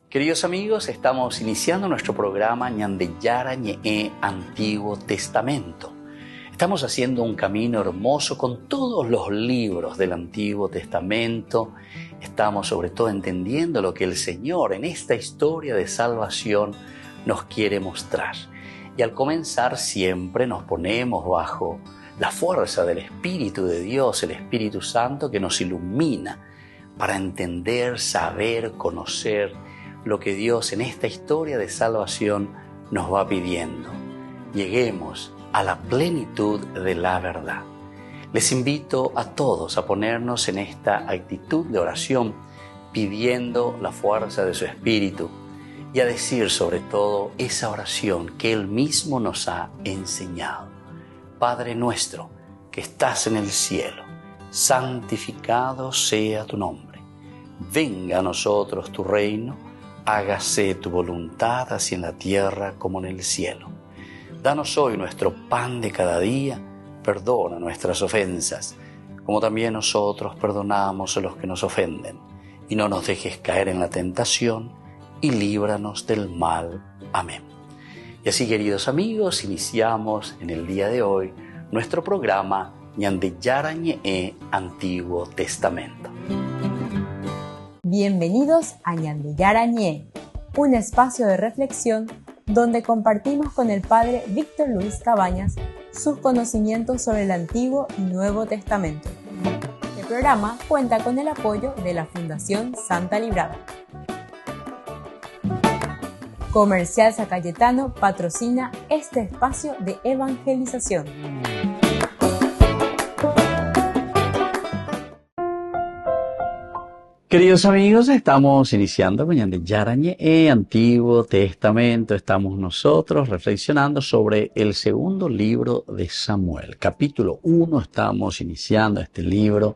Queridos amigos, estamos iniciando nuestro programa Ñandeyara Ñe'e Antiguo Testamento. Estamos haciendo un camino hermoso con todos los libros del Antiguo Testamento. Estamos sobre todo entendiendo lo que el Señor en esta historia de salvación nos quiere mostrar. Y al comenzar siempre nos ponemos bajo la fuerza del Espíritu de Dios, el Espíritu Santo que nos ilumina para entender, saber, conocer lo que Dios en esta historia de salvación nos va pidiendo. Lleguemos a la plenitud de la verdad. Les invito a todos a ponernos en esta actitud de oración, pidiendo la fuerza de su Espíritu y a decir sobre todo esa oración que Él mismo nos ha enseñado. Padre nuestro que estás en el cielo, santificado sea tu nombre. Venga a nosotros tu reino, hágase tu voluntad así en la tierra como en el cielo. Danos hoy nuestro pan de cada día, perdona nuestras ofensas, como también nosotros perdonamos a los que nos ofenden. Y no nos dejes caer en la tentación, y líbranos del mal. Amén. Y así, queridos amigos, iniciamos en el día de hoy nuestro programa Ñandeyara Ñe'e Antiguo Testamento. Bienvenidos a Ñandeyara Ñe'e, un espacio de reflexión donde compartimos con el Padre Víctor Luis Cabañas sus conocimientos sobre el Antiguo y Nuevo Testamento. Este programa cuenta con el apoyo de la Fundación Santa Librada. Comercial San Cayetano patrocina este espacio de evangelización. Queridos amigos, estamos iniciando con Ñandeyara Ñe'e Antiguo Testamento. Estamos nosotros reflexionando sobre el segundo libro de Samuel. Capítulo 1, estamos iniciando este libro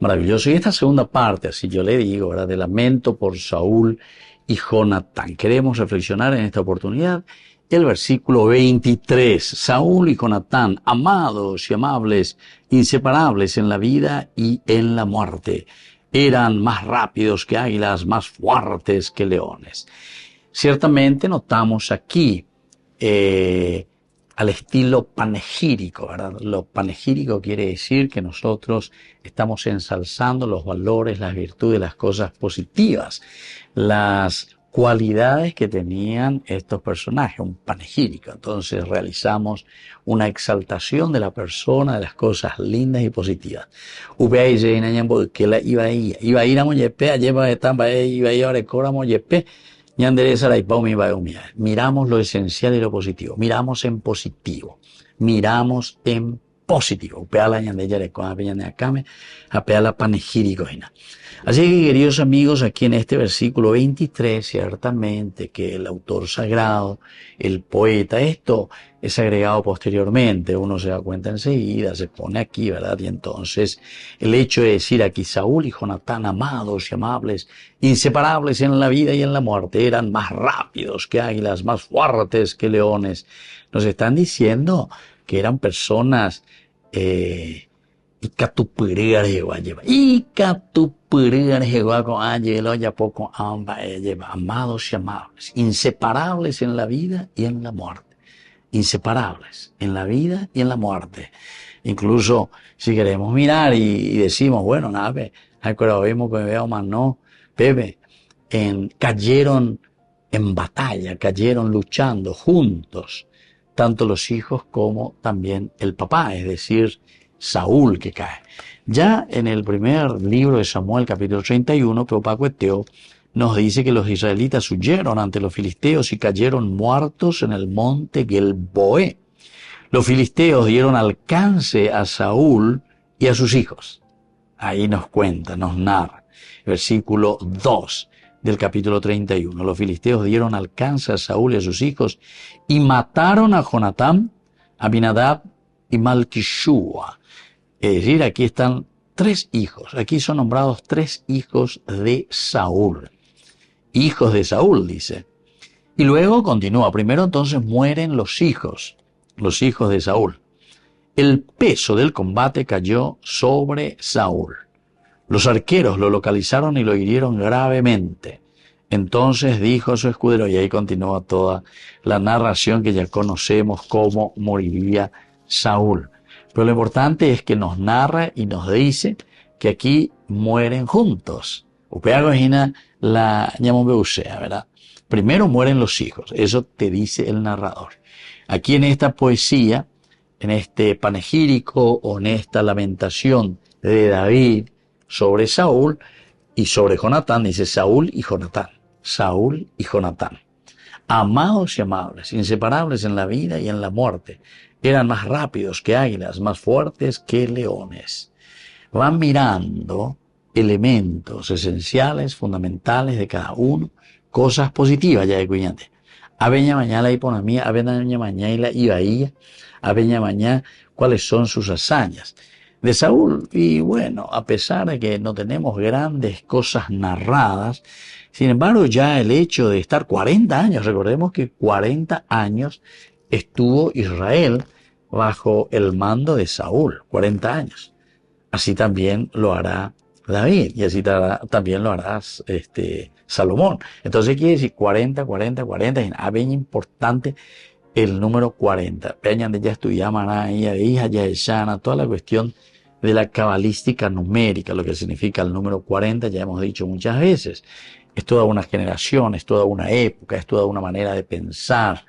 maravilloso. Y esta segunda parte, así yo le digo, ¿verdad?, de lamento por Saúl y Jonatán. Queremos reflexionar en esta oportunidad el versículo 23. Saúl y Jonatán, amados y amables, inseparables en la vida y en la muerte. Eran más rápidos que águilas, más fuertes que leones. Ciertamente notamos aquí al estilo panegírico, ¿verdad? Lo panegírico quiere decir que nosotros estamos ensalzando los valores, las virtudes, las cosas positivas, las cualidades que tenían estos personajes, un panegírico. Entonces realizamos una exaltación de la persona, de las cosas lindas y positivas. Iba a ir a Moyepe, miramos lo esencial y lo positivo, miramos en positivo, miramos en positivo. Así que, queridos amigos, aquí en este versículo 23, ciertamente que el autor sagrado, el poeta, esto es agregado posteriormente, uno se da cuenta enseguida, se pone aquí, ¿verdad? Y entonces el hecho de decir aquí Saúl y Jonatán, amados y amables, inseparables en la vida y en la muerte, eran más rápidos que águilas, más fuertes que leones, nos están diciendo que eran personas amados y amables, inseparables en la vida y en la muerte. Inseparables en la vida y en la muerte. Incluso si queremos mirar y decimos, bueno, nada, vimos que me veo más no, Pepe, cayeron en batalla, cayeron luchando juntos, tanto los hijos como también el papá, es decir, Saúl que cae. Ya en el primer libro de Samuel, capítulo 31, Peopacueteo, nos dice que los israelitas huyeron ante los filisteos y cayeron muertos en el monte Gelboé. Los filisteos dieron alcance a Saúl y a sus hijos. Ahí nos cuenta, nos narra. Versículo 2 del capítulo 31. Los filisteos dieron alcance a Saúl y a sus hijos y mataron a Jonatán, Abinadab y Malquishua. Es decir, aquí están 3 hijos. Aquí son nombrados 3 hijos de Saúl. Hijos de Saúl, dice. Y luego continúa. Primero entonces mueren los hijos de Saúl. El peso del combate cayó sobre Saúl. Los arqueros lo localizaron y lo hirieron gravemente. Entonces dijo su escudero, y ahí continúa toda la narración que ya conocemos, cómo moriría Saúl. Pero lo importante es que nos narra y nos dice que aquí mueren juntos. Upeagojina la ñamombeusea, ¿verdad? Primero mueren los hijos, eso te dice el narrador. Aquí en esta poesía, en este panegírico o en esta lamentación de David sobre Saúl y sobre Jonatán, dice Saúl y Jonatán. Saúl y Jonatán, amados y amables, inseparables en la vida y en la muerte, eran más rápidos que águilas, más fuertes que leones. Van mirando elementos esenciales, fundamentales de cada uno, cosas positivas ya de cuñante. Aveña mañana la hiponomía, aveña mañana la ibaía, aveña mañana cuáles son sus hazañas. De Saúl, y bueno, a pesar de que no tenemos grandes cosas narradas, sin embargo ya el hecho de estar 40 años, recordemos que 40 años estuvo Israel bajo el mando de Saúl, 40 años. Así también lo hará David, y así también lo hará Salomón. Entonces quiere decir 40, es bien importante el número 40. Vean, ya estudiamos hija, ya Shana, toda la cuestión de la cabalística numérica, lo que significa el número 40, ya hemos dicho muchas veces. Es toda una generación, es toda una época, es toda una manera de pensar.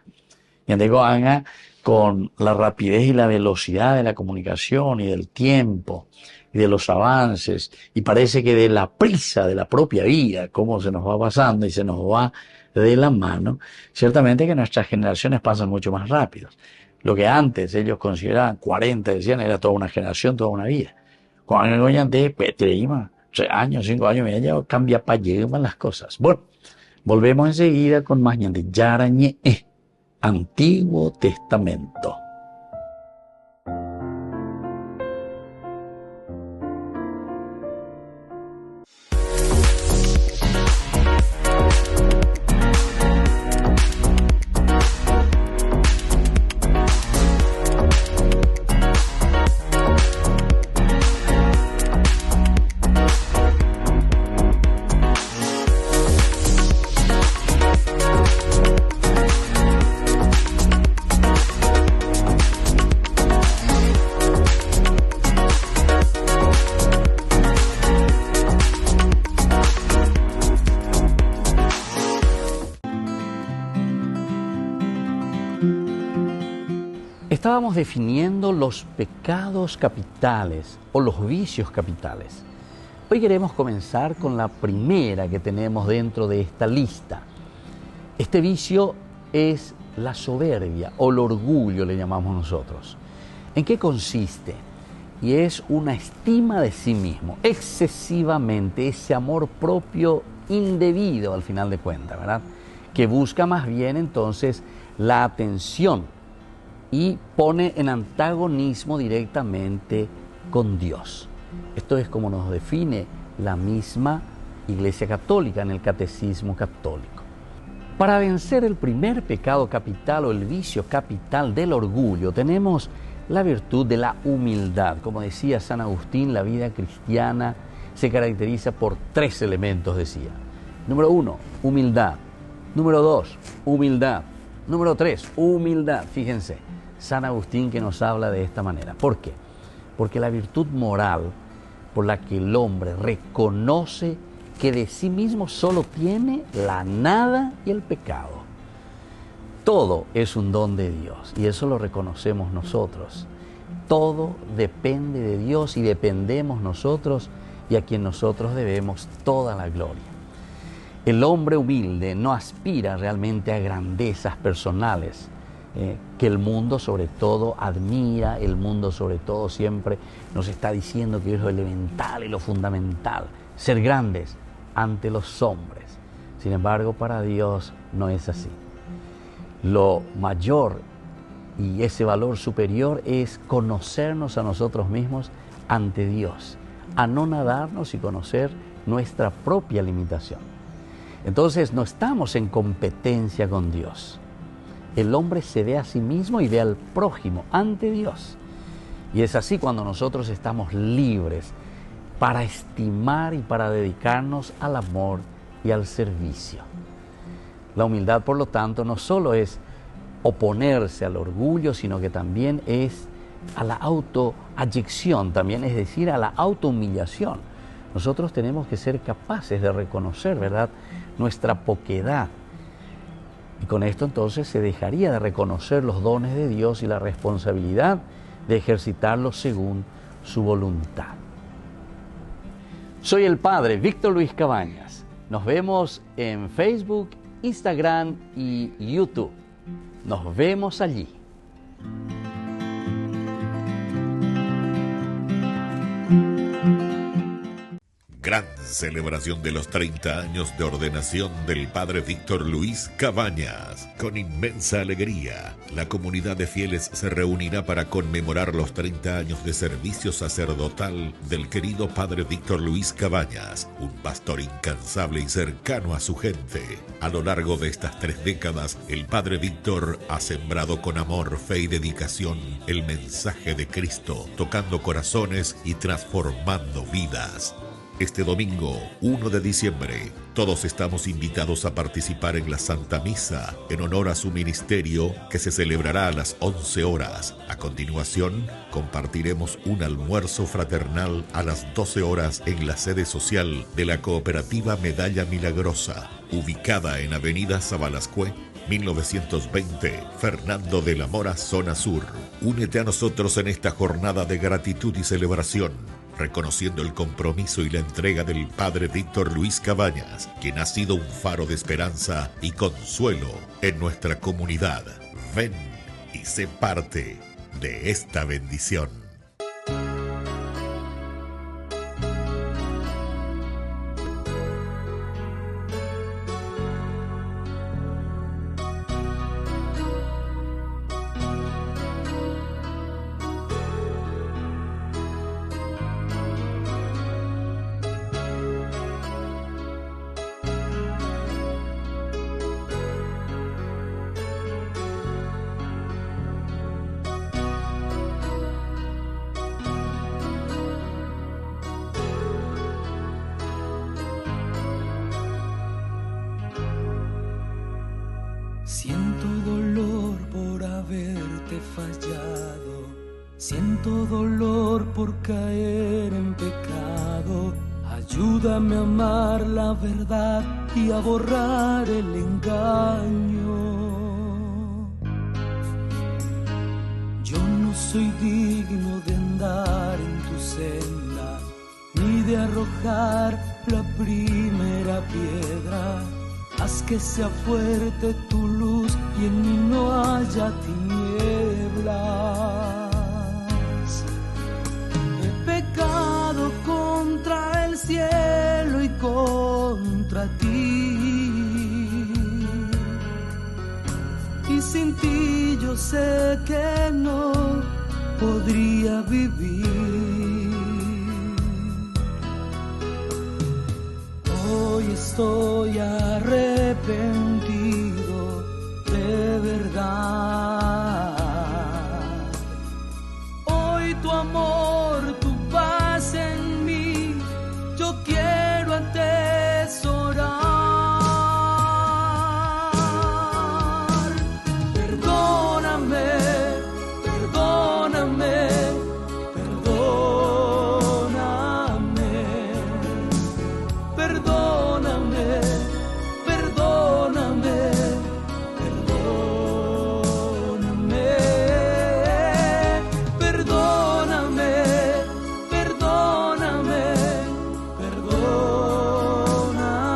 Y Anga, con la rapidez y la velocidad de la comunicación y del tiempo y de los avances, y parece que de la prisa de la propia vida, cómo se nos va pasando y se nos va de la mano, ciertamente que nuestras generaciones pasan mucho más rápido. Lo que antes ellos consideraban 40, decían, era toda una generación, toda una vida. Cuando de 3 años, 5 años, ya cambia para llegar las cosas. Bueno, volvemos enseguida con más de Yarañe, Antiguo Testamento. Estábamos definiendo los pecados capitales o los vicios capitales. Hoy queremos comenzar con la primera que tenemos dentro de esta lista. Este vicio es la soberbia o el orgullo, le llamamos nosotros. ¿En qué consiste? Y es una estima de sí mismo, excesivamente, ese amor propio indebido al final de cuentas, ¿verdad? Que busca más bien entonces la atención y pone en antagonismo directamente con Dios. Esto es como nos define la misma Iglesia Católica en el Catecismo Católico. Para vencer el primer pecado capital o el vicio capital del orgullo, tenemos la virtud de la humildad. Como decía San Agustín, la vida cristiana se caracteriza por 3 elementos, decía. Número 1, humildad. Número 2, humildad. Número 3, humildad. Fíjense, San Agustín que nos habla de esta manera. ¿Por qué? Porque la virtud moral por la que el hombre reconoce que de sí mismo solo tiene la nada y el pecado. Todo es un don de Dios y eso lo reconocemos nosotros. Todo depende de Dios y dependemos nosotros y a quien nosotros debemos toda la gloria. El hombre humilde no aspira realmente a grandezas personales, que el mundo sobre todo admira, el mundo sobre todo siempre nos está diciendo que es lo elemental y lo fundamental, ser grandes ante los hombres. Sin embargo, para Dios no es así. Lo mayor y ese valor superior es conocernos a nosotros mismos ante Dios, anonadarnos y conocer nuestra propia limitación. Entonces no estamos en competencia con Dios. El hombre se ve a sí mismo y ve al prójimo ante Dios. Y es así cuando nosotros estamos libres para estimar y para dedicarnos al amor y al servicio. La humildad, por lo tanto, no solo es oponerse al orgullo, sino que también es a la autoayección, también es decir, a la autohumillación. Nosotros tenemos que ser capaces de reconocer, ¿verdad?, nuestra poquedad. Y con esto entonces se dejaría de reconocer los dones de Dios y la responsabilidad de ejercitarlos según su voluntad. Soy el Padre Víctor Luis Cabañas. Nos vemos en Facebook, Instagram y YouTube. Nos vemos allí. Gran celebración de los 30 años de ordenación del Padre Víctor Luis Cabañas. Con inmensa alegría, la comunidad de fieles se reunirá para conmemorar los 30 años de servicio sacerdotal del querido Padre Víctor Luis Cabañas, un pastor incansable y cercano a su gente. A lo largo de estas 3 décadas, el Padre Víctor ha sembrado con amor, fe y dedicación el mensaje de Cristo, tocando corazones y transformando vidas. Este domingo, 1 de diciembre, todos estamos invitados a participar en la Santa Misa en honor a su ministerio, que se celebrará a las 11 horas. A continuación, compartiremos un almuerzo fraternal a las 12 horas en la sede social de la Cooperativa Medalla Milagrosa, ubicada en Avenida Sabalascue, 1920, Fernando de la Mora, zona sur. Únete a nosotros en esta jornada de gratitud y celebración, reconociendo el compromiso y la entrega del Padre Víctor Luis Cabañas, quien ha sido un faro de esperanza y consuelo en nuestra comunidad. Ven y sé parte de esta bendición. Siento dolor por haberte fallado, siento dolor por caer en pecado. Ayúdame a amar la verdad y a borrar el engaño. Yo no soy digno de andar en tu senda, ni de arrojar la primera piedra. Haz que sea fuerte tu luz y en mí no haya tinieblas. He pecado contra el cielo y contra ti, y sin ti yo sé que no podría vivir. Hoy estoy arrepentido de verdad. Hoy tu amor, tu paz en mí, yo quiero atesorar. Perdóname, perdóname, perdóname. Perdóname, perdóname, perdóname, perdóname,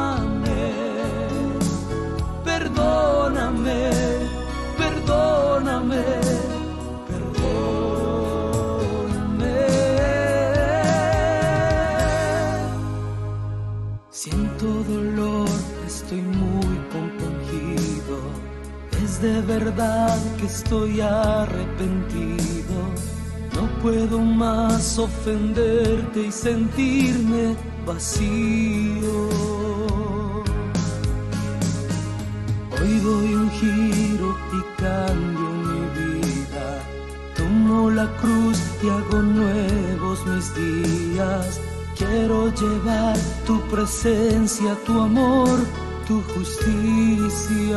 perdóname, perdóname, perdóname, perdóname. Siento dolor, estoy muy compungido, es de verdad que estoy arrepentido. No puedo más ofenderte y sentirme vacío. Hoy doy un giro y cambio mi vida, tomo la cruz y hago nuevos mis días. Quiero llevar tu presencia, tu amor, tu justicia.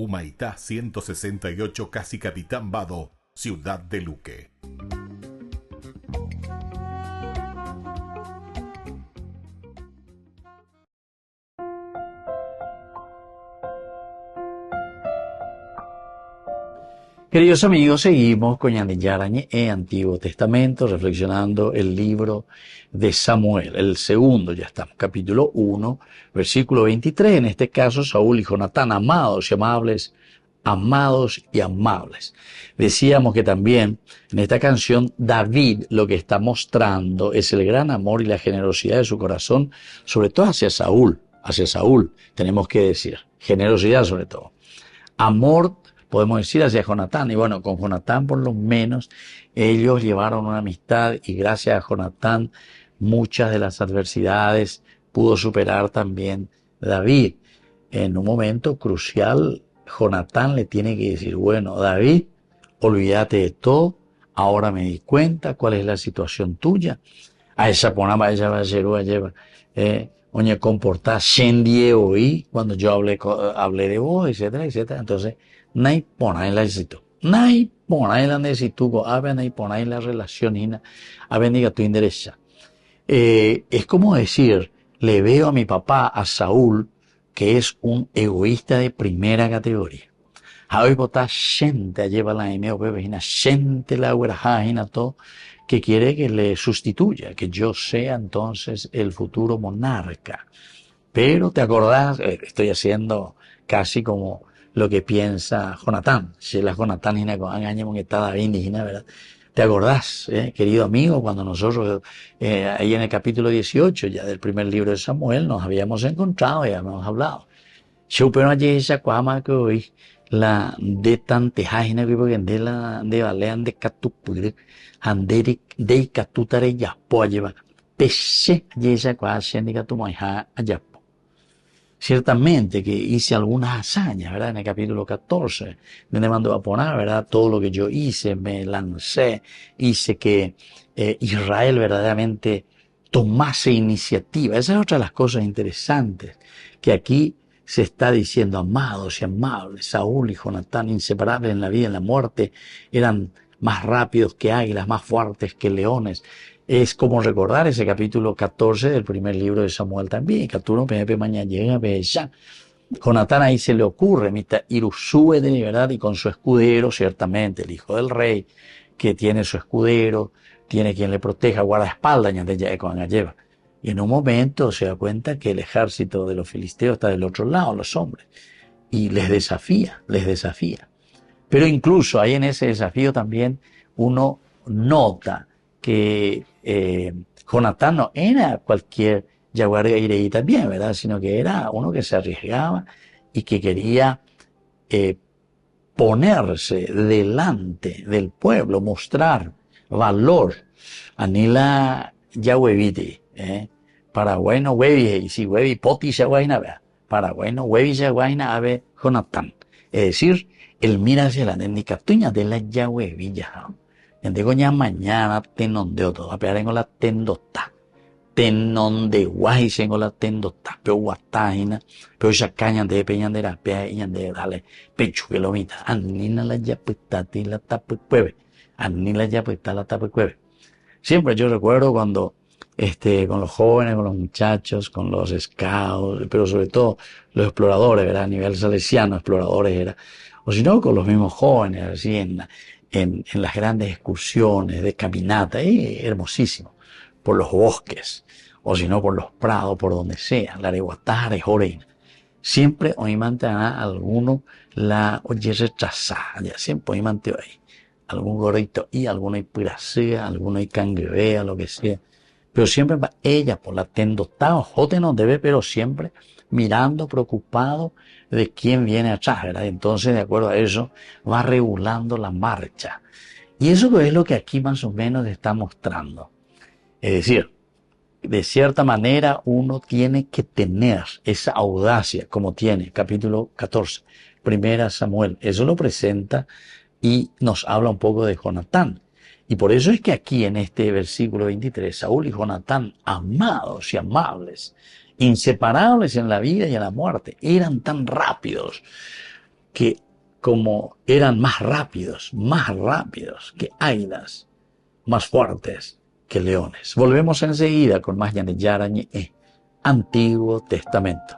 Humaitá 168, Casi Capitán Vado, Ciudad de Luque. Queridos amigos, seguimos con Ñandeyarañe Antiguo Testamento, reflexionando el libro de Samuel, el segundo, ya estamos, capítulo 1, versículo 23, en este caso Saúl y Jonatán, amados y amables, amados y amables. Decíamos que también en esta canción David lo que está mostrando es el gran amor y la generosidad de su corazón, sobre todo hacia Saúl, tenemos que decir, generosidad sobre todo, amor podemos decir hacia Jonatán, y bueno, con Jonatán por lo menos ellos llevaron una amistad y gracias a Jonatán muchas de las adversidades pudo superar también David. En un momento crucial, Jonatán le tiene que decir, bueno, David, olvídate de todo, ahora me di cuenta cuál es la situación tuya. A esa ponama, ella va a ser, oye, comportar shendie hoy, cuando yo hablé de vos, etcétera, etcétera. Entonces, nay pona en la necesito. Nay pona en la necesito, ave nay pona en la relación, ave diga tu interesa. Es como decir, le veo a mi papá, a Saúl, que es un egoísta de primera categoría. Hoy vota gente lleva la gente la huerajina todo, que quiere que le sustituya, que yo sea entonces el futuro monarca. Pero te acordás, estoy haciendo casi como lo que piensa Jonatán. Si la Jonatán que está David, ¿verdad? ¿Te acordás, querido amigo, cuando nosotros, ahí en el capítulo 18, ya del primer libro de Samuel, nos habíamos encontrado y habíamos hablado? Yo pero allí esa cuama que hoy la de tantejajina que porque de balean de catupure, handeri de catutare ya po lleva, pese allí esa cuama de catumaja allá. Ciertamente que hice algunas hazañas, ¿verdad? En el capítulo 14, donde mandó a poner, ¿verdad? Todo lo que yo hice, me lancé, hice que Israel verdaderamente tomase iniciativa. Esa es otra de las cosas interesantes, que aquí se está diciendo, amados y amables, Saúl y Jonatán, inseparables en la vida y en la muerte, eran más rápidos que águilas, más fuertes que leones. Es como recordar ese capítulo 14 del primer libro de Samuel también. Capítulo mañana llega ya. Jonatán ahí se le ocurre, mita Irusúe de verdad y con su escudero, ciertamente, el hijo del rey, que tiene su escudero, tiene quien le proteja, guardaespaldas, lleva. Y en un momento se da cuenta que el ejército de los filisteos está del otro lado, los hombres, y les desafía. Pero incluso ahí en ese desafío también uno nota que Jonatán no era cualquier yaguareí también, ¿verdad? Sino que era uno que se arriesgaba y que quería ponerse delante del pueblo, mostrar valor. Anila yahueviti, Paraguay no huevi, y si huevi poti yaguaina, ¿verdad? Paraguay no huevi yaguaina ave Jonatán. Es decir, él mira hacia la indicatuña de la yahuevilla. Digo ya mañana tenondeo todo, a pegar en la tendota, tenonde guay en la tendota, pero guatágina, pero ya cañan de peñandera, peñandera, dale, pecho que lo mita, anina la yapetati la tapecueve, anina la yapetati la tapecueve. Siempre yo recuerdo cuando, con los jóvenes, con los muchachos, con los scouts, pero sobre todo los exploradores, ¿verdad? A nivel salesiano, exploradores era, o si no, con los mismos jóvenes, así en las grandes excursiones de caminata, hermosísimo, por los bosques, o si no por los prados, por donde sea, la areguatara, joreina. Siempre hoy mantenga alguno la oye rechazada, ya siempre hoy mantengo ahí. Algún gorrito y alguno y piracea, alguno y cangrevea, lo que sea. Pero siempre va ella por la tendotao, jote no debe, pero siempre mirando, preocupado de quién viene atrás, ¿verdad? Entonces, de acuerdo a eso, va regulando la marcha. Y eso es lo que aquí más o menos está mostrando. Es decir, de cierta manera uno tiene que tener esa audacia, como tiene capítulo 14, primera Samuel. Eso lo presenta y nos habla un poco de Jonatán. Y por eso es que aquí en este versículo 23, Saúl y Jonatán, amados y amables, inseparables en la vida y en la muerte, eran tan rápidos que como eran más rápidos que águilas, más fuertes que leones. Volvemos enseguida con más Ñandeyara Ñe'e, Antiguo Testamento.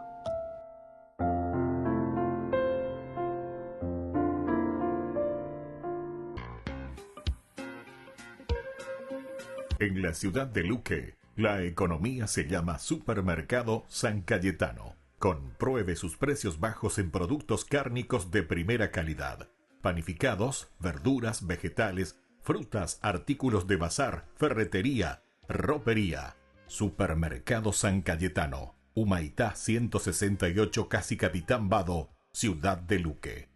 En la ciudad de Luque, la economía se llama Supermercado San Cayetano. Compruebe sus precios bajos en productos cárnicos de primera calidad. Panificados, verduras, vegetales, frutas, artículos de bazar, ferretería, ropería. Supermercado San Cayetano, Humaitá 168, Casi Capitán Vado, Ciudad de Luque.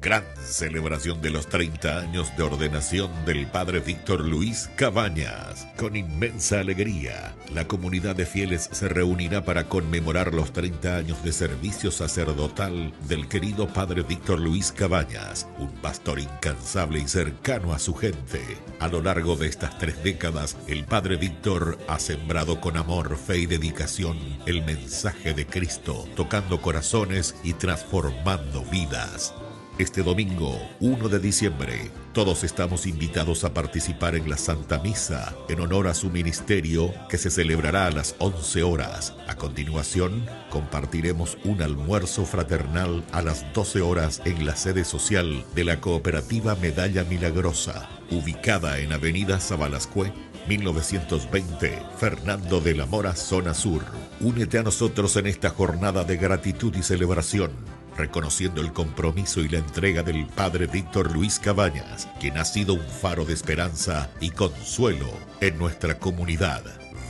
Gran celebración de los 30 años de ordenación del Padre Víctor Luis Cabañas. Con inmensa alegría, la comunidad de fieles se reunirá para conmemorar los 30 años de servicio sacerdotal del querido Padre Víctor Luis Cabañas, un pastor incansable y cercano a su gente. A lo largo de estas 3 décadas, el Padre Víctor ha sembrado con amor, fe y dedicación el mensaje de Cristo, tocando corazones y transformando vidas. Este domingo, 1 de diciembre, todos estamos invitados a participar en la Santa Misa en honor a su ministerio, que se celebrará a las 11 horas. A continuación, compartiremos un almuerzo fraternal a las 12 horas en la sede social de la Cooperativa Medalla Milagrosa, ubicada en Avenida Sabalascue, 1920, Fernando de la Mora, zona sur. Únete a nosotros en esta jornada de gratitud y celebración, reconociendo el compromiso y la entrega del Padre Víctor Luis Cabañas, quien ha sido un faro de esperanza y consuelo en nuestra comunidad.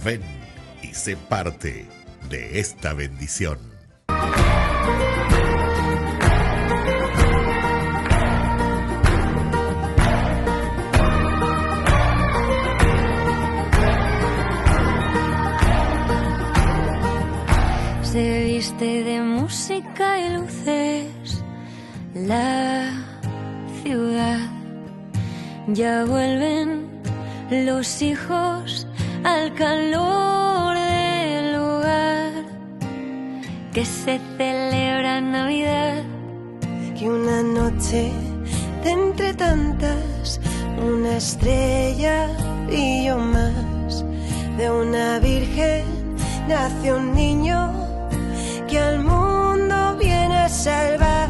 Ven y sé parte de esta bendición. Se viste de música y luces la ciudad. Ya vuelven los hijos al calor del hogar, que se celebra Navidad. Que una noche de entre tantas, una estrella brilló más. De una virgen nació un niño que al mundo viene a salvar.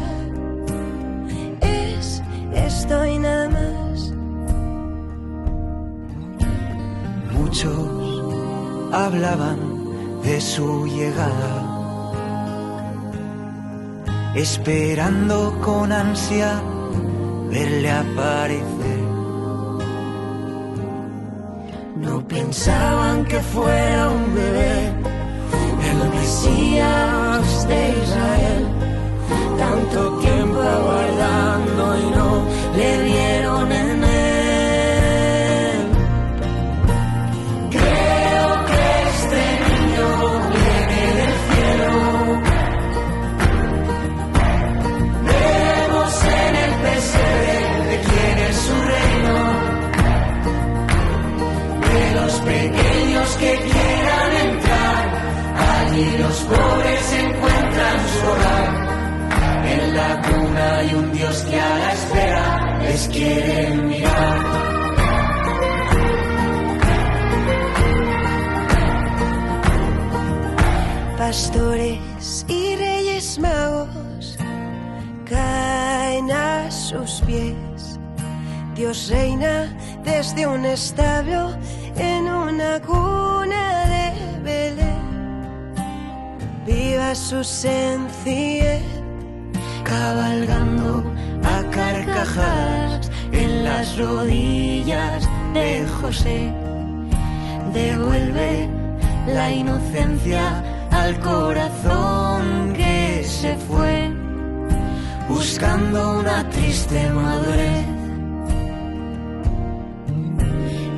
Es esto y nada más. Muchos hablaban de su llegada, esperando con ansia verle aparecer. No pensaban que fuera un bebé, el Mesías de Israel. Tanto tiempo aguardando y no le dieron en él. Creo que este niño viene del cielo. Veremos en el pesebre de quién es su reino, de los pequeños que quieran entrar. Allí los pobres encuentran su hogar. En la cuna hay un Dios que a la espera les quiere mirar. Pastores y reyes magos caen a sus pies. Dios reina desde un establo en una cuna de Belén. Viva su sencillez, cabalgando a carcajadas en las rodillas de José. Devuelve la inocencia al corazón que se fue, buscando una triste madurez.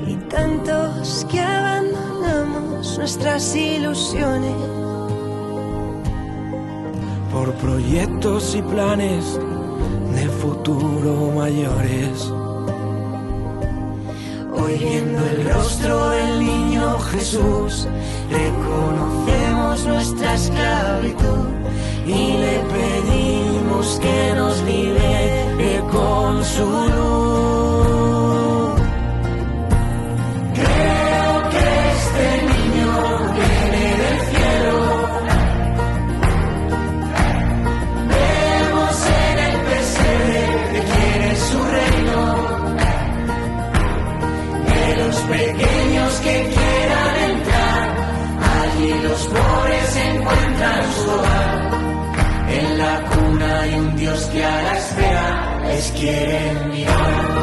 Y tantos que abandonamos nuestras ilusiones por proyectos y planes de futuro mayores. Hoy viendo el rostro del niño Jesús, reconocemos nuestra esclavitud y le pedimos que nos libere con su luz. Creo que este niño viene del cielo. Vemos en el pesebre de quién es su reino. De los pequeños que quieran entrar, allí los pobres encuentran su hogar. En la cuna hay un Dios que a la espera les quiere mirar.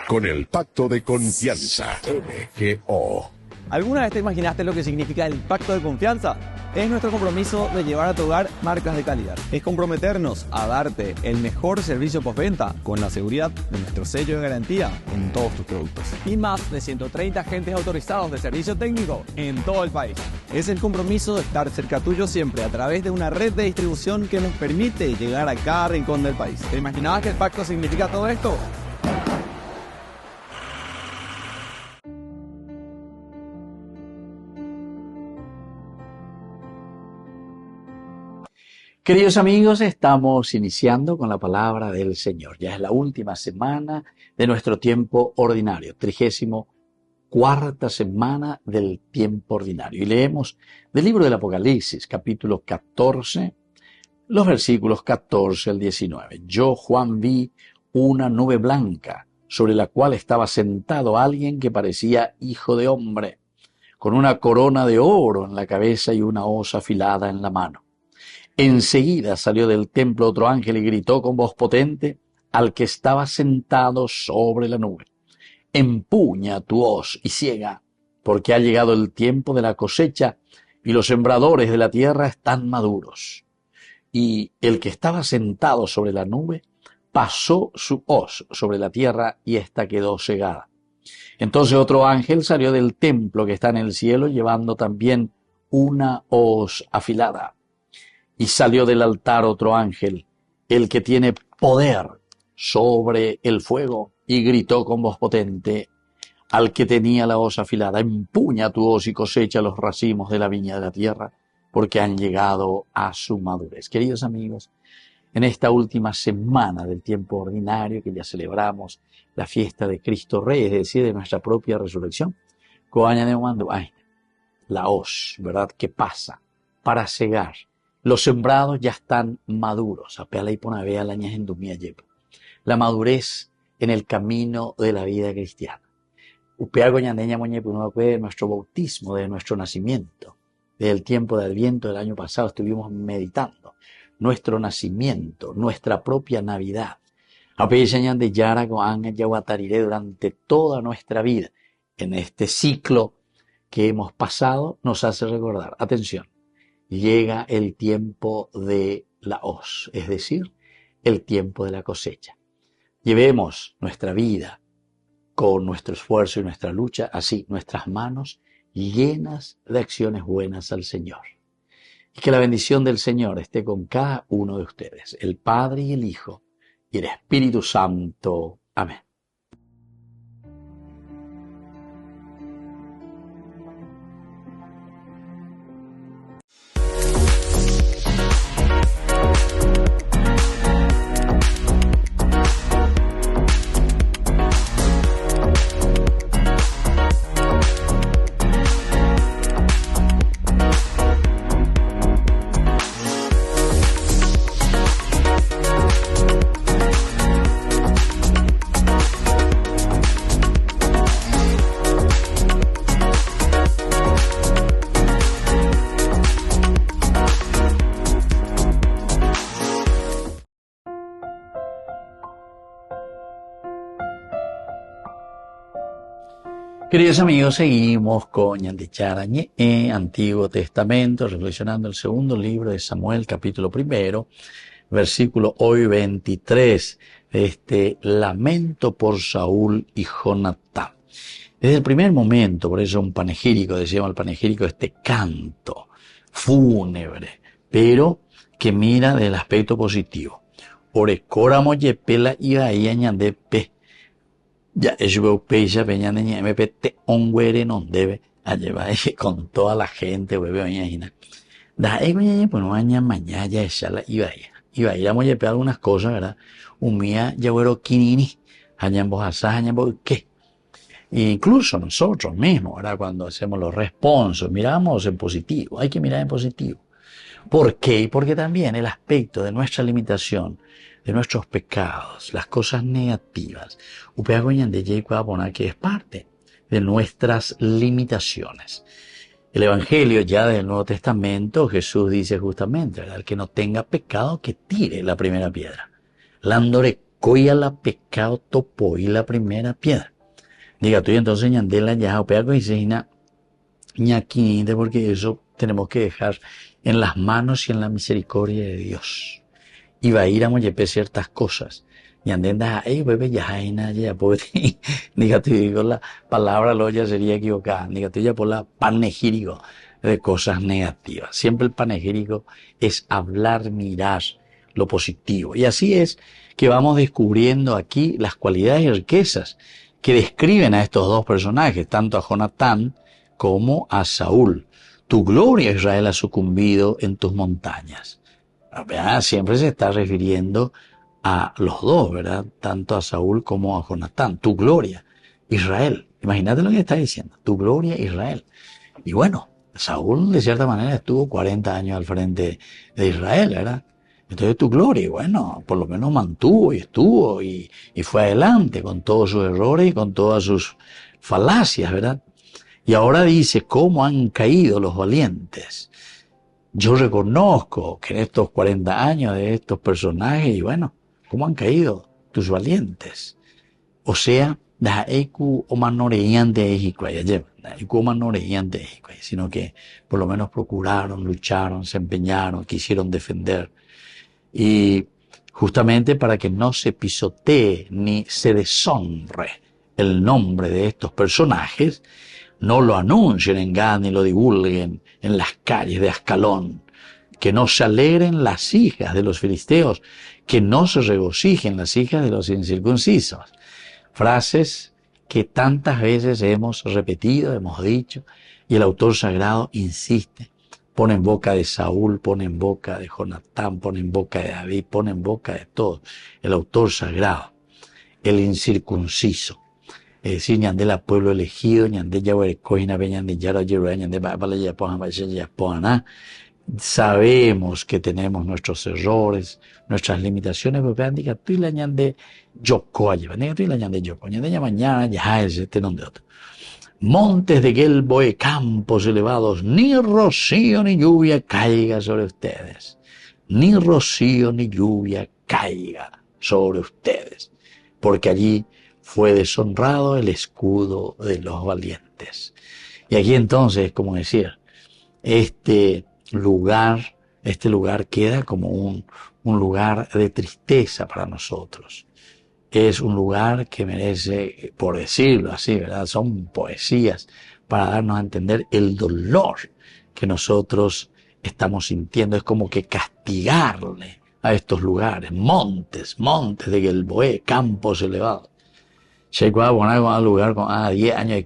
Con el Pacto de Confianza, MGO. ¿Alguna vez te imaginaste lo que significa el Pacto de Confianza? Es nuestro compromiso de llevar a tu hogar marcas de calidad. Es comprometernos a darte el mejor servicio postventa con la seguridad de nuestro sello de garantía en todos tus productos. Y más de 130 agentes autorizados de servicio técnico en todo el país. Es el compromiso de estar cerca tuyo siempre a través de una red de distribución que nos permite llegar a cada rincón del país. ¿Te imaginabas que el pacto significa todo esto? Queridos amigos, estamos iniciando con la palabra del Señor. Ya es la última semana de nuestro tiempo ordinario, 34ª semana del tiempo ordinario. Y leemos del libro del Apocalipsis, capítulo 14, los versículos 14 al 19. Yo, Juan, vi una nube blanca sobre la cual estaba sentado alguien que parecía hijo de hombre, con una corona de oro en la cabeza y una hoz afilada en la mano. Enseguida salió del templo otro ángel y gritó con voz potente al que estaba sentado sobre la nube: empuña tu hoz y siega, porque ha llegado el tiempo de la cosecha y los sembradores de la tierra están maduros. Y el que estaba sentado sobre la nube pasó su hoz sobre la tierra y ésta quedó cegada. Entonces otro ángel salió del templo que está en el cielo llevando también una hoz afilada. Y salió del altar otro ángel, el que tiene poder sobre el fuego, y gritó con voz potente al que tenía la hoz afilada: empuña tu hoz y cosecha los racimos de la viña de la tierra, porque han llegado a su madurez. Queridos amigos, en esta última semana del tiempo ordinario, que ya celebramos la fiesta de Cristo Rey, es decir, de nuestra propia resurrección, la hoz, ¿verdad?, que pasa para cegar. Los sembrados ya están maduros. La madurez en el camino de la vida cristiana. Nuestro bautismo, de nuestro nacimiento, desde el tiempo de Adviento del año pasado, estuvimos meditando nuestro nacimiento, nuestra propia Navidad. Durante toda nuestra vida, en este ciclo que hemos pasado, nos hace recordar, atención, llega el tiempo de la hoz, es decir, el tiempo de la cosecha. Llevemos nuestra vida con nuestro esfuerzo y nuestra lucha, así nuestras manos llenas de acciones buenas al Señor. Y que la bendición del Señor esté con cada uno de ustedes, el Padre y el Hijo y el Espíritu Santo. Amén. Queridos amigos, seguimos con Ñandechara Ñe'e, Antiguo Testamento, reflexionando el segundo libro de Samuel, capítulo 1, versículo hoy 23, de este lamento por Saúl y Jonatán. Desde el primer momento, por eso un panegírico, decíamos el panegírico, este canto fúnebre, pero que mira del aspecto positivo. Orecora moyepela iba ahí añandepe. Ya es peisa peña de MPT onguere no debe a llevar con toda la gente bebé oña. Da pues no aña mañana ya esa la iba a ir a moyepe algunas cosas, ¿verdad? Un mía ya güero kinini, añambos asas, añambos qué. Incluso nosotros mismos, ¿verdad? Cuando hacemos los responsos, miramos en positivo, hay que mirar en positivo. ¿Por qué? Porque también el aspecto de nuestra limitación, de nuestros pecados, las cosas negativas, que es parte de nuestras limitaciones. El Evangelio ya del Nuevo Testamento, Jesús dice justamente, ¿verdad? El que no tenga pecado, que tire la primera piedra. Landore coya la pecado topo y la primera piedra. Diga tú y entonces ñandela ya opea con ñaquinite, porque eso tenemos que dejar en las manos y en la misericordia de Dios. Y va a ir a moyepe ciertas cosas. Y andenda, bebé, ya puede. Diga tú, digo, la palabra lo ya sería equivocada. Diga tú, ya por la panegírico de cosas negativas. Siempre el panegírico es hablar, mirar lo positivo. Y así es que vamos descubriendo aquí las cualidades y riquezas que describen a estos dos personajes, tanto a Jonatán como a Saúl. Tu gloria, Israel, ha sucumbido en tus montañas. Siempre se está refiriendo a los dos, ¿verdad? Tanto a Saúl como a Jonatán. Tu gloria, Israel. Imagínate lo que está diciendo. Tu gloria, Israel. Y bueno, Saúl de cierta manera estuvo 40 años al frente de Israel, ¿verdad? Entonces tu gloria, y bueno, por lo menos mantuvo y estuvo y fue adelante con todos sus errores y con todas sus falacias, ¿verdad? Y ahora dice, ¿cómo han caído los valientes? Yo reconozco que en estos 40 años de estos personajes, y bueno, ¿cómo han caído tus valientes? O sea, sino que por lo menos procuraron, lucharon, se empeñaron, quisieron defender. Y justamente para que no se pisotee ni se deshonre el nombre de estos personajes, no lo anuncien en Gad ni lo divulguen en las calles de Ascalón, que no se alegren las hijas de los filisteos, que no se regocijen las hijas de los incircuncisos. Frases que tantas veces hemos repetido, hemos dicho, y el autor sagrado insiste. Pone en boca de Saúl, pone en boca de Jonatán, pone en boca de David, pone en boca de todos. El autor sagrado, el incircunciso. Es decir, ñandela pueblo elegido, ñande yahuerecoina, ñande yara yeruá, ñande bala yapohan, yapohaná. Sabemos que tenemos nuestros errores, nuestras limitaciones, pero vean, diga tú y la ñande yoko, diga tú y la ñande yoko, ñande ya mañana, ya es este nombre otro. Montes de Gelboe, campos elevados, ni rocío ni lluvia caiga sobre ustedes. Ni rocío ni lluvia caiga sobre ustedes. Porque allí fue deshonrado el escudo de los valientes. Y aquí entonces, como decir, este lugar queda como un lugar de tristeza para nosotros. Es un lugar que merece, por decirlo así, ¿verdad? Son poesías para darnos a entender el dolor que nosotros estamos sintiendo. Es como que castigarle a estos lugares, montes de Gelboé, campos elevados. Llegó a lugar con 10 años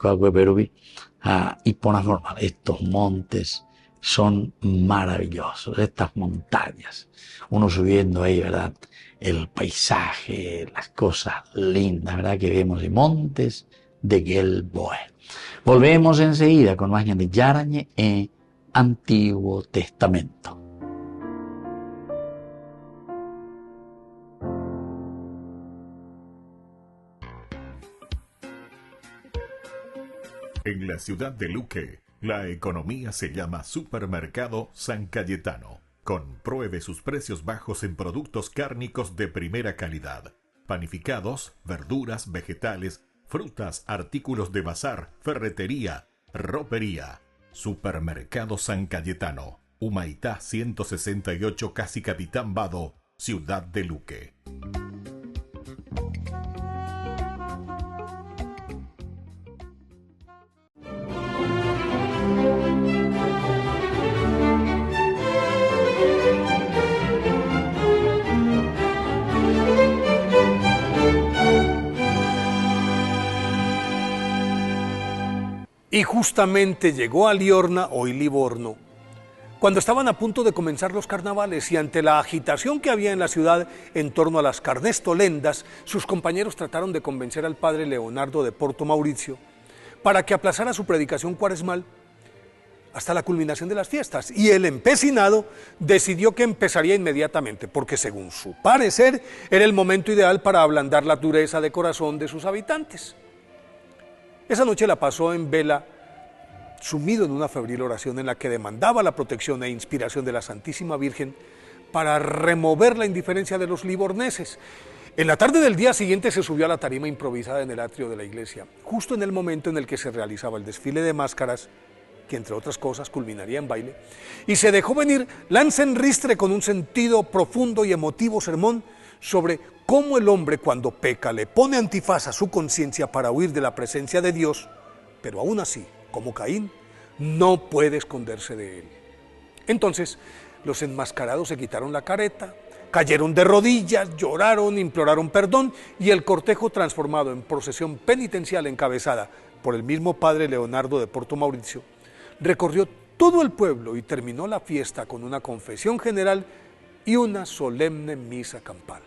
y pone formal. Estos montes son maravillosos, estas montañas. Uno subiendo ahí, ¿verdad? El paisaje, las cosas lindas, ¿verdad? Que vemos de montes de Gelboé. Volvemos enseguida con más Ñandeyara Ñe'e, Antiguo Testamento. En la ciudad de Luque, la economía se llama Supermercado San Cayetano. Compruebe sus precios bajos en productos cárnicos de primera calidad. Panificados, verduras, vegetales, frutas, artículos de bazar, ferretería, ropería. Supermercado San Cayetano, Humaitá 168, casi Capitán Vado, Ciudad de Luque. Y justamente llegó a Liorna, hoy Livorno, cuando estaban a punto de comenzar los carnavales y ante la agitación que había en la ciudad en torno a las carnestolendas, sus compañeros trataron de convencer al padre Leonardo de Porto Mauricio para que aplazara su predicación cuaresmal hasta la culminación de las fiestas. Y el empecinado decidió que empezaría inmediatamente, porque según su parecer era el momento ideal para ablandar la dureza de corazón de sus habitantes. Esa noche la pasó en vela, sumido en una febril oración en la que demandaba la protección e inspiración de la Santísima Virgen para remover la indiferencia de los livorneses. En la tarde del día siguiente se subió a la tarima improvisada en el atrio de la iglesia, justo en el momento en el que se realizaba el desfile de máscaras, que entre otras cosas culminaría en baile, y se dejó venir lanza en ristre con un sentido profundo y emotivo sermón sobre cómo el hombre cuando peca le pone antifaz a su conciencia para huir de la presencia de Dios, pero aún así, como Caín, no puede esconderse de él. Entonces, los enmascarados se quitaron la careta, cayeron de rodillas, lloraron, imploraron perdón, y el cortejo, transformado en procesión penitencial encabezada por el mismo padre Leonardo de Porto Mauricio, recorrió todo el pueblo y terminó la fiesta con una confesión general y una solemne misa campal.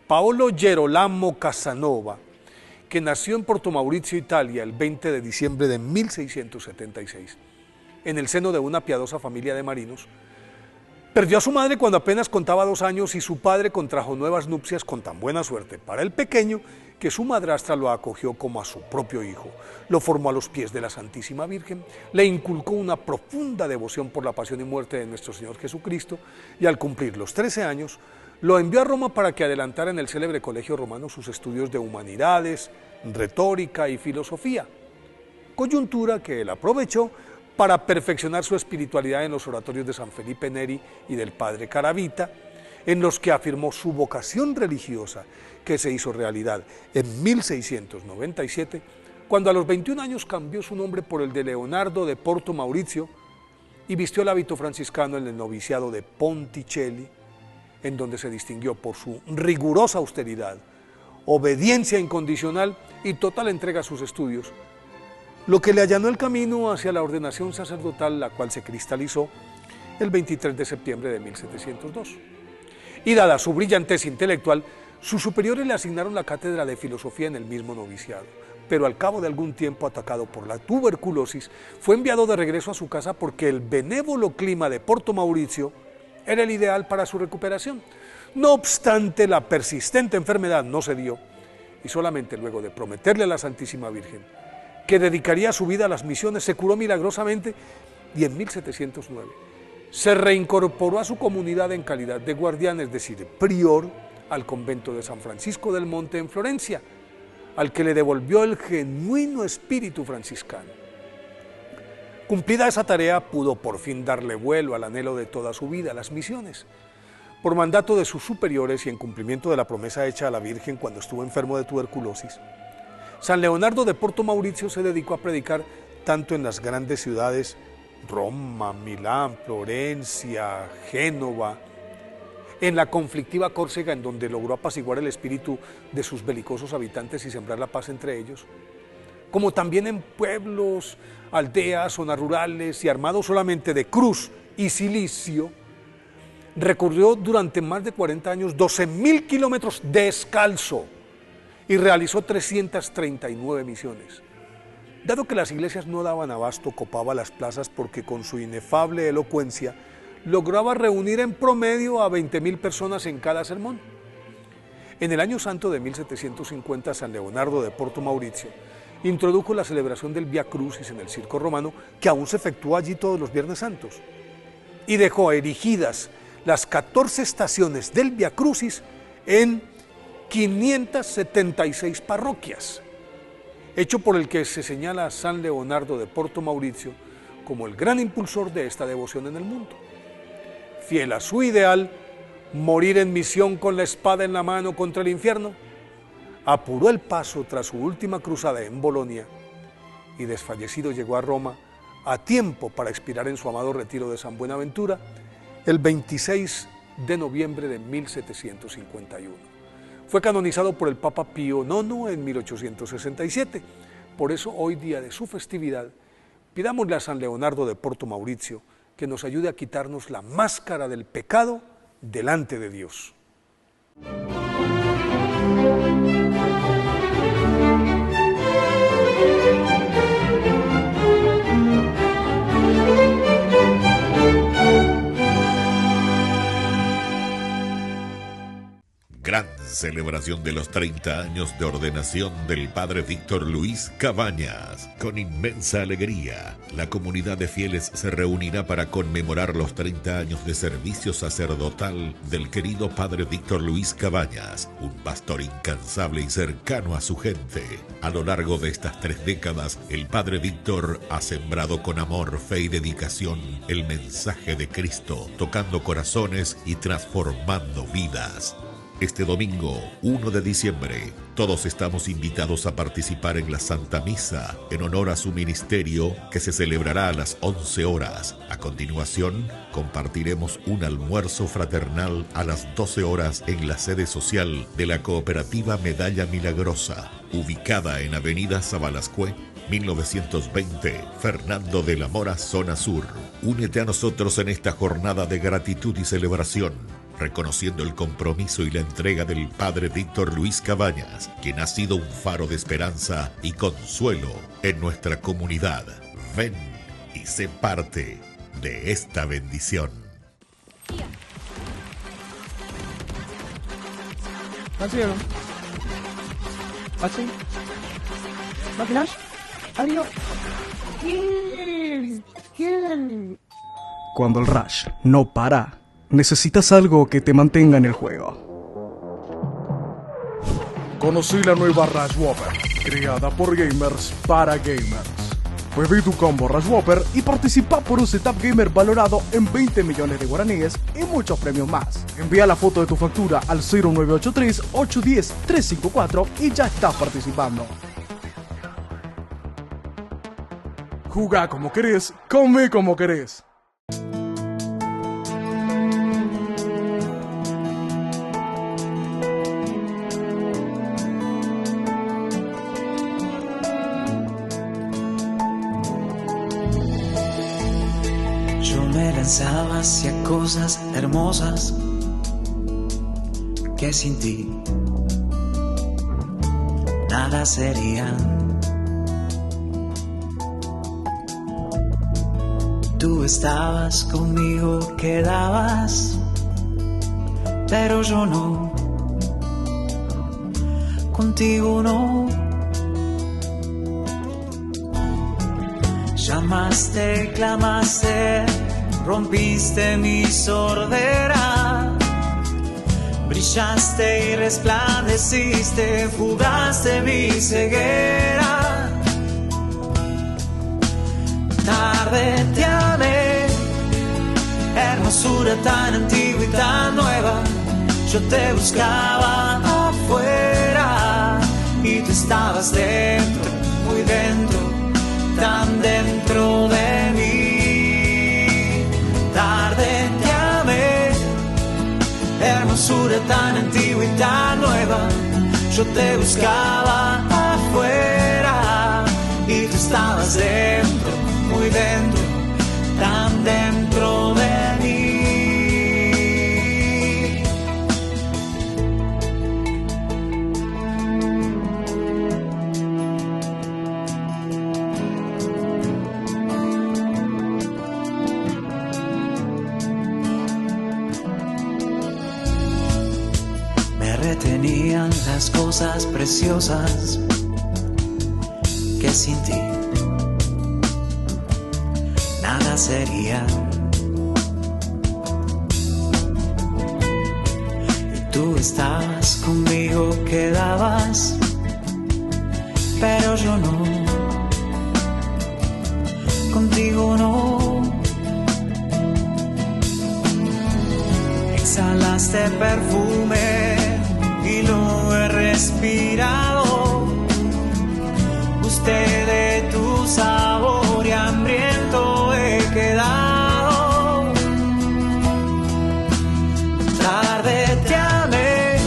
Paolo Gerolamo Casanova, que nació en Porto Mauricio, Italia, el 20 de diciembre de 1676, en el seno de una piadosa familia de marinos, perdió a su madre cuando apenas contaba 2 años y su padre contrajo nuevas nupcias con tan buena suerte para el pequeño que su madrastra lo acogió como a su propio hijo, lo formó a los pies de la Santísima Virgen, le inculcó una profunda devoción por la pasión y muerte de nuestro Señor Jesucristo y al cumplir los 13 años lo envió a Roma para que adelantara en el célebre colegio romano sus estudios de humanidades, retórica y filosofía, coyuntura que él aprovechó para perfeccionar su espiritualidad en los oratorios de San Felipe Neri y del padre Caravita, en los que afirmó su vocación religiosa, que se hizo realidad en 1697, cuando a los 21 años cambió su nombre por el de Leonardo de Porto Mauricio y vistió el hábito franciscano en el noviciado de Ponticelli, en donde se distinguió por su rigurosa austeridad, obediencia incondicional y total entrega a sus estudios, lo que le allanó el camino hacia la ordenación sacerdotal, la cual se cristalizó el 23 de septiembre de 1702. Y dada su brillantez intelectual, sus superiores le asignaron la cátedra de filosofía en el mismo noviciado, pero al cabo de algún tiempo, atacado por la tuberculosis, fue enviado de regreso a su casa porque el benévolo clima de Porto Mauricio era el ideal para su recuperación. No obstante, la persistente enfermedad no cedió, y solamente luego de prometerle a la Santísima Virgen que dedicaría su vida a las misiones, se curó milagrosamente y en 1709 se reincorporó a su comunidad en calidad de guardián, es decir, prior, al convento de San Francisco del Monte en Florencia, al que le devolvió el genuino espíritu franciscano. Cumplida esa tarea, pudo por fin darle vuelo al anhelo de toda su vida, las misiones. Por mandato de sus superiores y en cumplimiento de la promesa hecha a la Virgen cuando estuvo enfermo de tuberculosis, San Leonardo de Porto Mauricio se dedicó a predicar tanto en las grandes ciudades, Roma, Milán, Florencia, Génova, en la conflictiva Córcega, en donde logró apaciguar el espíritu de sus belicosos habitantes y sembrar la paz entre ellos, como también en pueblos, aldeas, zonas rurales, y armado solamente de cruz y cilicio, recorrió durante más de 40 años 12.000 kilómetros descalzo y realizó 339 misiones. Dado que las iglesias no daban abasto, copaba las plazas porque con su inefable elocuencia lograba reunir en promedio a 20.000 personas en cada sermón. En el año santo de 1750, San Leonardo de Porto Mauricio introdujo la celebración del Via Crucis en el circo romano, que aún se efectúa allí todos los Viernes Santos, y dejó erigidas las 14 estaciones del Via Crucis en 576 parroquias, hecho por el que se señala a San Leonardo de Porto Mauricio como el gran impulsor de esta devoción en el mundo. Fiel a su ideal, morir en misión con la espada en la mano contra el infierno, apuró el paso tras su última cruzada en Bolonia y desfallecido llegó a Roma a tiempo para expirar en su amado retiro de San Buenaventura el 26 de noviembre de 1751. Fue canonizado por el Papa Pío IX en 1867. Por eso, hoy día de su festividad, pidámosle a San Leonardo de Porto Mauricio que nos ayude a quitarnos la máscara del pecado delante de Dios. Gran celebración de los 30 años de ordenación del Padre Víctor Luis Cabañas. Con inmensa alegría, la comunidad de fieles se reunirá para conmemorar los 30 años de servicio sacerdotal del querido Padre Víctor Luis Cabañas, un pastor incansable y cercano a su gente. A lo largo de estas 3 décadas, el Padre Víctor ha sembrado con amor, fe y dedicación el mensaje de Cristo, tocando corazones y transformando vidas. Este domingo, 1 de diciembre, todos estamos invitados a participar en la Santa Misa en honor a su ministerio, que se celebrará a las 11 horas. A continuación, compartiremos un almuerzo fraternal a las 12 horas en la sede social de la Cooperativa Medalla Milagrosa, ubicada en Avenida Sabalascue, 1920, Fernando de la Mora, zona sur. Únete a nosotros en esta jornada de gratitud y celebración, reconociendo el compromiso y la entrega del Padre Víctor Luis Cabañas, quien ha sido un faro de esperanza y consuelo en nuestra comunidad. Ven y sé parte de esta bendición. Cuando el rush no para, necesitas algo que te mantenga en el juego. Conocí la nueva Rush Whopper, creada por gamers para gamers. Pedí tu combo Rush Whopper y participa por un setup gamer valorado en 20 millones de guaraníes y muchos premios más. Envía la foto de tu factura al 0983-810-354 y ya estás participando. Jugá como querés, come como querés. Pensaba hacia cosas hermosas que sin ti nada serían. Tú estabas conmigo, quedabas, pero yo no, contigo no. Llamaste, clamaste, rompiste mi sordera, brillaste y resplandeciste, fugaste mi ceguera. Tarde te amé, hermosura tan antigua y tan nueva. Yo te buscaba afuera y tú estabas dentro, muy dentro, tan dentro de mí. Tarde te amé, hermosura tan antigua y tan nueva. Yo te buscaba afuera y tú estabas dentro, muy dentro, tan dentro de mí. Retenían las cosas preciosas que sin ti nada serían. Y tú estabas conmigo, quedabas, pero yo no, contigo no. Exhalaste perfume y lo he respirado. Gusté de tu sabor y hambriento he quedado. Tarde te amé,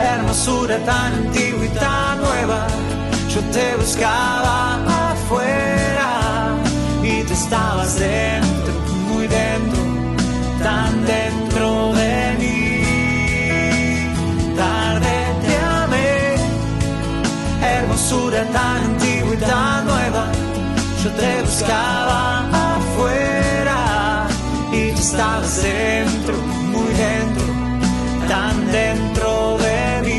hermosura tan antigua y tan nueva. Yo te buscaba afuera y tú estabas dentro, muy dentro, tan dentro de mí. Tarde te amé, hermosura tan antigua y tan nueva. Yo te buscaba afuera y tú estabas dentro, muy dentro, tan dentro de mí.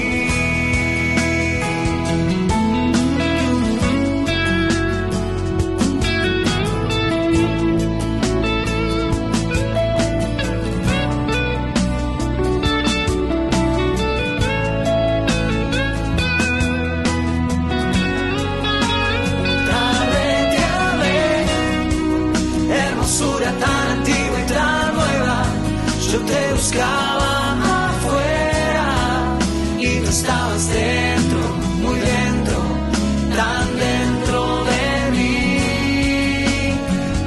Yo te buscaba afuera y tú estabas dentro, muy dentro, tan dentro de mí.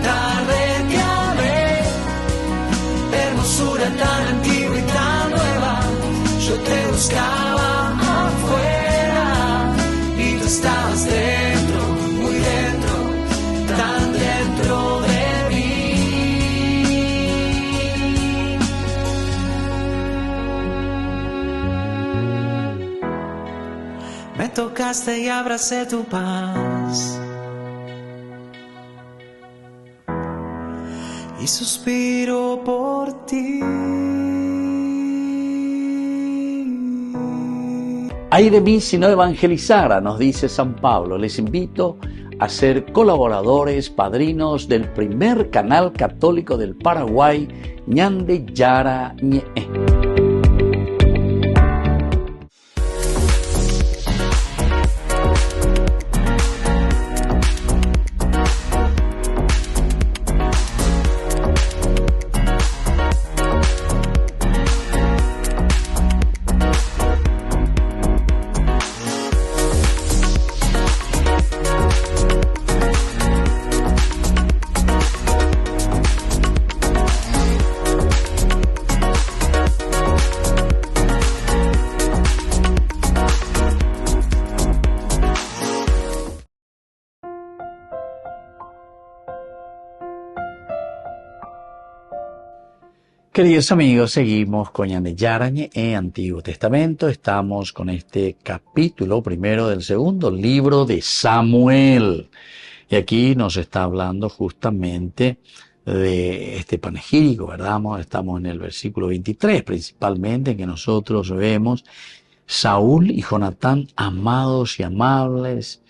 Tarde te amé, hermosura tan antigua y tan nueva. Yo te buscaba afuera y tú estabas dentro, muy dentro, tan dentro de mí. Me tocaste y abracé tu paz y suspiro por ti. Ay de mí si no evangelizara, nos dice San Pablo. Les invito a ser colaboradores, padrinos del primer canal católico del Paraguay, Ñande Yara Ñe'e. Queridos amigos, seguimos con Ñande Yara Ñe'e, Antiguo Testamento. Estamos con este capítulo primero del segundo libro de Samuel. Y aquí nos está hablando justamente de este panegírico, ¿verdad? Estamos en el versículo 23, principalmente, en que nosotros vemos Saúl y Jonatán amados y amables,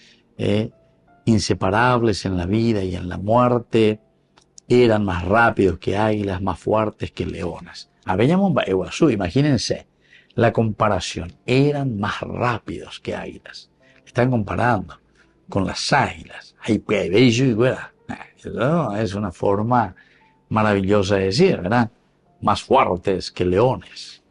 inseparables en la vida y en la muerte. Eran más rápidos que águilas, más fuertes que leones. Imagínense la comparación. Eran más rápidos que águilas. Están comparando con las águilas. Es una forma maravillosa de decir, ¿verdad? Más fuertes que leones.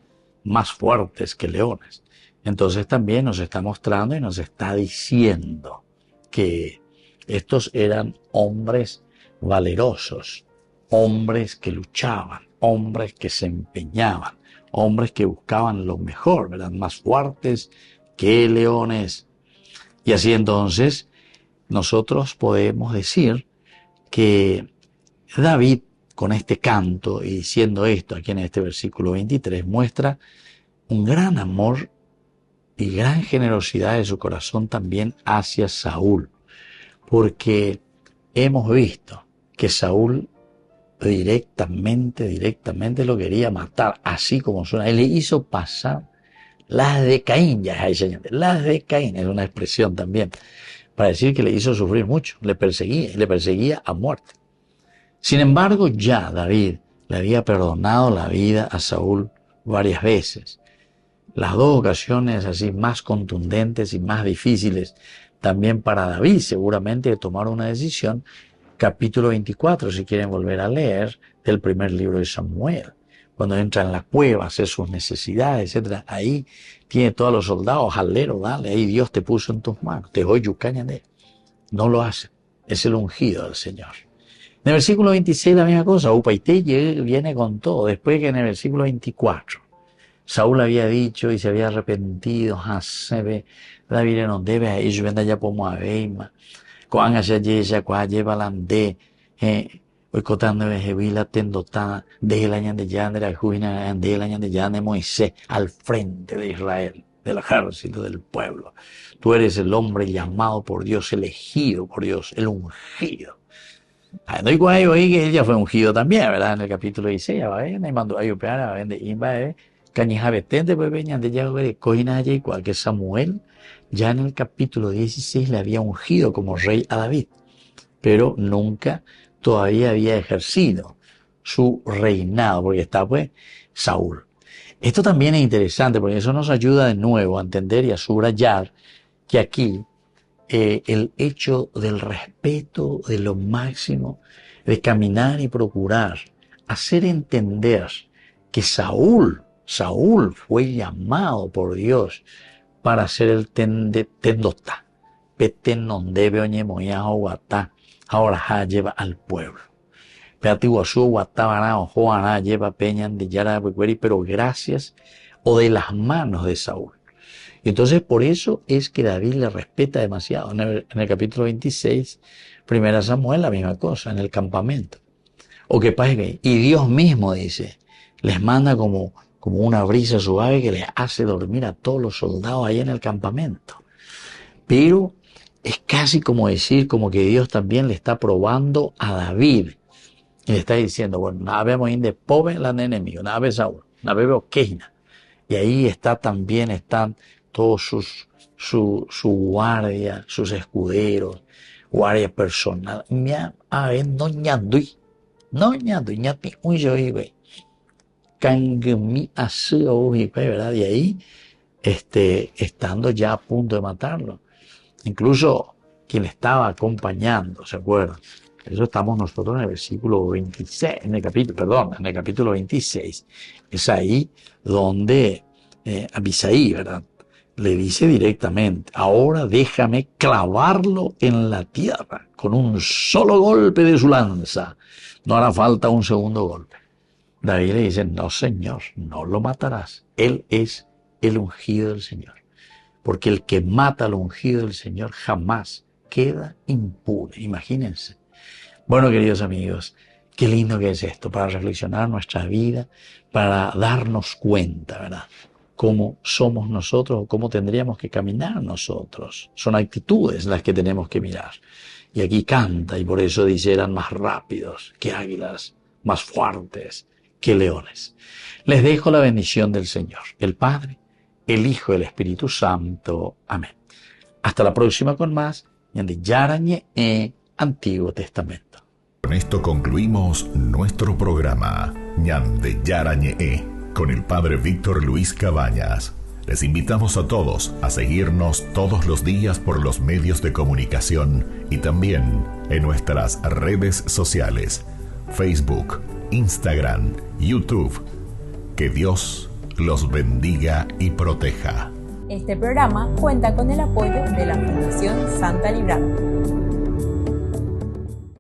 Más fuertes que leones. Entonces también nos está mostrando y nos está diciendo que estos eran hombres valerosos, hombres que luchaban, hombres que se empeñaban, hombres que buscaban lo mejor, ¿verdad? Más fuertes que leones. Y así entonces nosotros podemos decir que David, con este canto y diciendo esto aquí en este versículo 23, muestra un gran amor y gran generosidad de su corazón también hacia Saúl, porque hemos visto que Saúl directamente lo quería matar, así como suena. Él le hizo pasar las de Caín, las de Caín, es una expresión también, para decir que le hizo sufrir mucho, le perseguía a muerte. Sin embargo, ya David le había perdonado la vida a Saúl varias veces. las dos ocasiones así más contundentes y más difíciles también para David, seguramente, de tomar una decisión. Capítulo 24, si quieren volver a leer, del primer libro de Samuel. Cuando entra en la cueva, hace sus necesidades, etc. Ahí tiene todos los soldados, jalero, dale, ahí Dios te puso en tus manos, te voy yucañande. No lo hace, es el ungido del Señor. En el versículo 26 la misma cosa, Upaité viene con todo, después que en el versículo 24 Saúl había dicho y se había arrepentido, Hasebe, David no debe a ellos, venda ya como a Beima, Coan allá ya cuá lleva la ande, hoy cotando de Jebila tendota, de el año de Yandera, Juina, de el año de Yandera, Moisés, al frente de Israel, del ejército del pueblo. Tú eres el hombre llamado por Dios, elegido por Dios, el ungido. No hay cuál oí que él ya fue ungido también, ¿verdad? En el capítulo 16, y mandó a Yopear, a vender, y va, Cañijabetente, pues venían de ya, cogina allá igual que Samuel, ya en el capítulo 16 le había ungido como rey a David, pero nunca todavía había ejercido su reinado, porque está pues Saúl. Esto también es interesante, porque eso nos ayuda de nuevo a entender y a subrayar que aquí el hecho del respeto de lo máximo, de caminar y procurar hacer entender que Saúl fue llamado por Dios para ser el tendota, peten non debe oñe moya guatá, ahora lleva al pueblo. Peatiguazú guatabara ojo ara lleva peñan de yara pero gracias o de las manos de Saúl. Y entonces por eso es que David le respeta demasiado. En el capítulo 26, 1 Samuel, la misma cosa, en el campamento. O que pasa que, y Dios mismo dice, les manda como una brisa suave que les hace dormir a todos los soldados ahí en el campamento. Pero es casi como decir, como que Dios también le está probando a David. Y le está diciendo, bueno, nada vemos de pobre la enemigo, nada ve Saúl, nada veo Keina. Y ahí están todos su guardia, sus escuderos, guardia personal. No ñandui, ñati un yoibe. Cangmi ¿verdad? Y ahí, estando ya a punto de matarlo. Incluso quien le estaba acompañando, ¿se acuerdan? Eso estamos nosotros en el versículo 26, en el capítulo 26. Es ahí donde Abisaí, ¿verdad? Le dice directamente, ahora déjame clavarlo en la tierra con un solo golpe de su lanza. No hará falta un segundo golpe. David le dice, no señor, no lo matarás. Él es el ungido del Señor. Porque el que mata al ungido del Señor jamás queda impune. Imagínense. Bueno, queridos amigos, qué lindo que es esto, para reflexionar nuestra vida, para darnos cuenta, ¿verdad? Cómo somos nosotros o cómo tendríamos que caminar nosotros. Son actitudes las que tenemos que mirar. Y aquí canta, y por eso dice, eran más rápidos que águilas, más fuertes que leones. Les dejo la bendición del Señor, el Padre, el Hijo y el Espíritu Santo. Amén. Hasta la próxima con más de Yarañe Antiguo Testamento. Con esto concluimos nuestro programa Ñande Yarañe con el Padre Víctor Luis Cabañas. Les invitamos a todos a seguirnos todos los días por los medios de comunicación y también en nuestras redes sociales, Facebook, Instagram, YouTube. Que Dios los bendiga y proteja. Este programa cuenta con el apoyo de la Fundación Santa Librada.